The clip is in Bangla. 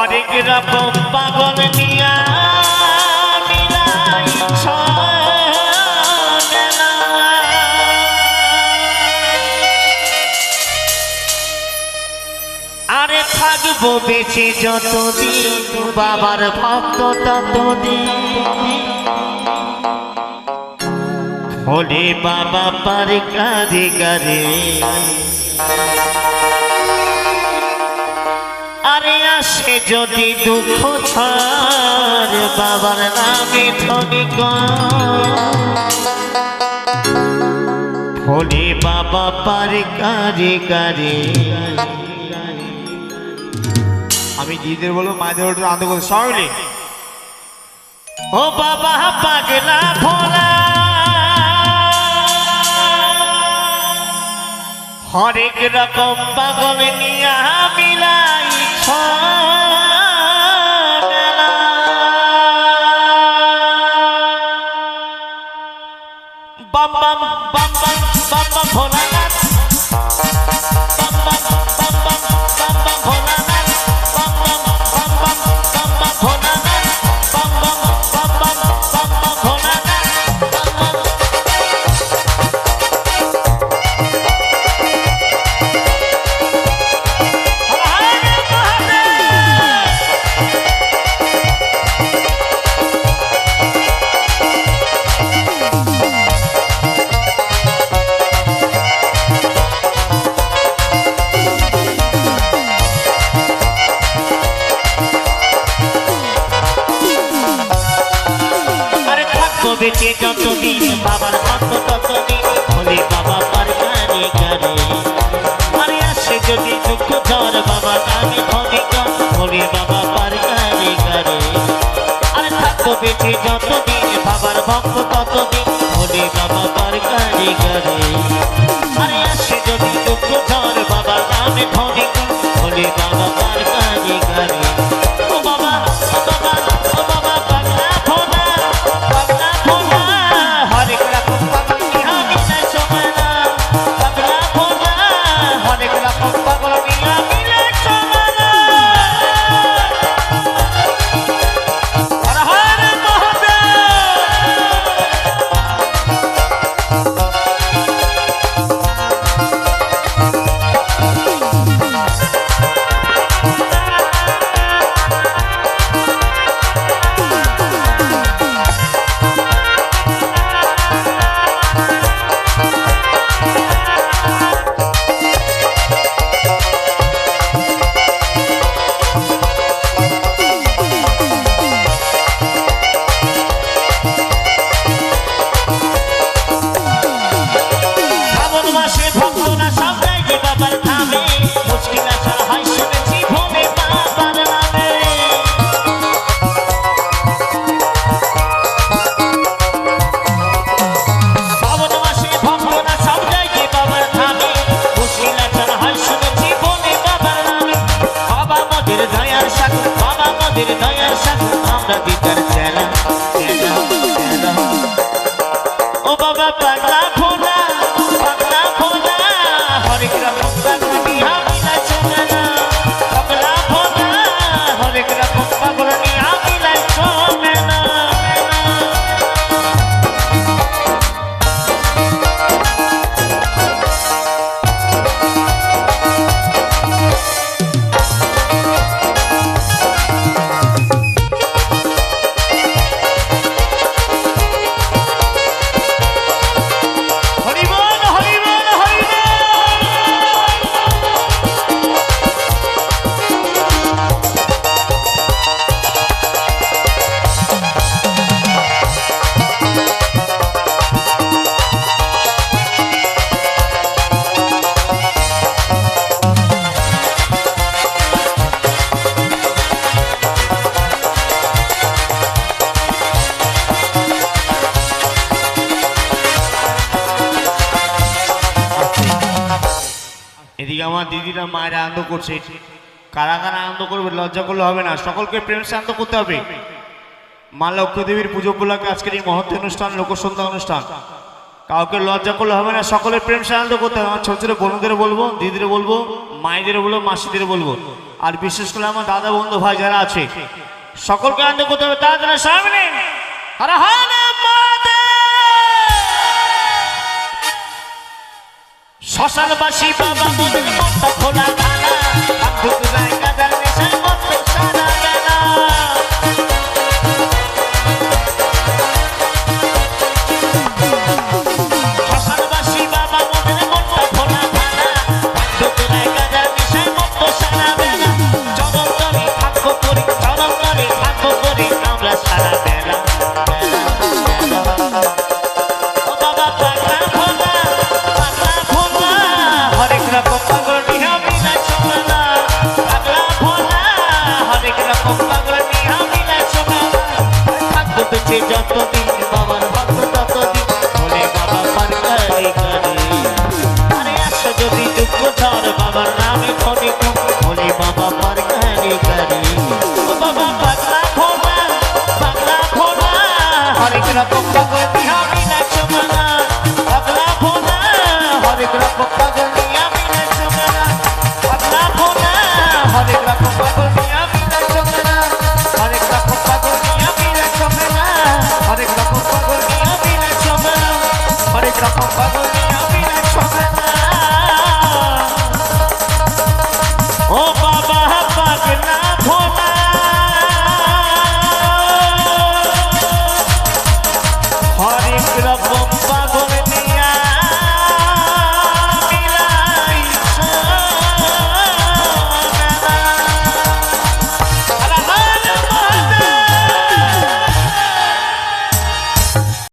অনেক রকম পাগল নিয়া মিলাই ছয়না। আরে থাকবো বেঁচে যতদিন বাবার ভক্ত ততদিন। হলে বাবা পারে কারে কারে। আরে আসে যদি দুঃখ ছাড় বাবার নামে ধনিক। হলে বাবা পারে কারে কারে। আমি দিদিদের বলবো মায়েদের ওটা আনন্দ করতে সবাই। ও বাবা পাগলা ভোলা হরেক রকম পাগল নিয়া মিলাই ছয়না। বাম বাম বাম বাম বাম বাম ভোলানাথ। বাম বাম বাম বাম বাম বাম ভোলানাথ। বাম বাম বাম বাম বাম বাম ভোলানাথ। বাম বাম বাম বাম বাম বাম ভোলানাথ। বাম বাম। বেঁচে যতদিন বাবার ভক্ত ততদিন। হলে বাবা পার কারে কারে। আরে আসে যদি দুঃখ ঝড় বাবা নামে ধনিক। হলে বাবা পার কারে কারে। আরে থাকবো বেঁচে যতদিন বাবার ভক্ত ততদিন। হলে বাবা পার কারে কারে। আরে আসে যদি দুঃখ ঝড় বাবা নামে ধনিক। হলে বাবা পার কারে কারে। ও বাবা ও বাবা ও বাবা পাগলা ভোলা পাগলা ভোলা হরেক রকম পাগল নিয়া মিলাই ছয়না। পাগলা ভোলা হরেক রকম পাগল নিয়া মিলাই ছয়না। হর হর মহাদেব। শ্রাবণ মাসে ভক্তরা সব যায় যে বাবার ধামে। মুশকিল আসার হয় শুনেছি ভোলে বাবার নামে। শ্রাবণ মাসে ভক্তরা সব যায় যে বাবার ধামে। মুশকিল আসার হয় শুনেছি ভোলে বাবার নামে। বাবা মোদের দয়ার সাগর বাবা মোদের দয়ার সাগর। আমরা দিদার চেলা চেলা চেলা। ও বাবা পাগলা ভোলা পাগলা ভোলা হরেক রকম পাগল নিয়া মিলাই ছয়না। পাগলা ভোলা হরেক রকম পাগল নিয়া মিলাই ছয়না। হরি বল হরি বল হরি বল। এদিকে আমার দিদিরা মায়েরা আনন্দ করছে। কারা কারা আনন্দ করবে লজ্জা করলে হবে না। সকলকে প্রেম শান্ত করতে হবে। মা লক্ষ্মী দেবীর পুজো উপলক্ষে আজকের এই মহৎ অনুষ্ঠান লোকসন্ধ্যা অনুষ্ঠান। কাউকে লজ্জা করলে হবে না। সকলের প্রেম শান্ত করতে হবে। আমার ছোট ছোট বোনদের বলবো, দিদিদের বলবো, মায়েদের বলবো, মাসিদের বলবো। আর বিশেষ করে আমার দাদা বন্ধু ভাই যারা আছে সকলকে আনন্দ করতে হবে তাড়াতাড়ি সামনে হর হর মহাদেব। শ্মশানবাসী বাবা মনের মনটা খোলা খালা ধুকরায় গাজার নেশায় মত সারা বেলা শ্মশানবাসী বাবা মনের মনটা খোলা খালা ধুকরায় গাজার নেশায় মত সারা বেলা চরণ তলে ভাগ্য করি চরণ তলে ভাগ্য করি আমরা সারা বেলা ও বাবা পাগলা ভোলা হরেক রকম পাগল নিহা মিলা চোমালা পাগলা ভোলা হরেক রকম পাগল নিহা মিলা চোমালা থাকবো বেঁচে যতদিন বাবার ভক্ত ততদিন বলে বাবা পার করে করে আরে আসো যদি দুঃখ ঝড় বাবার নামে ফোনে বলে বাবা পার করে করে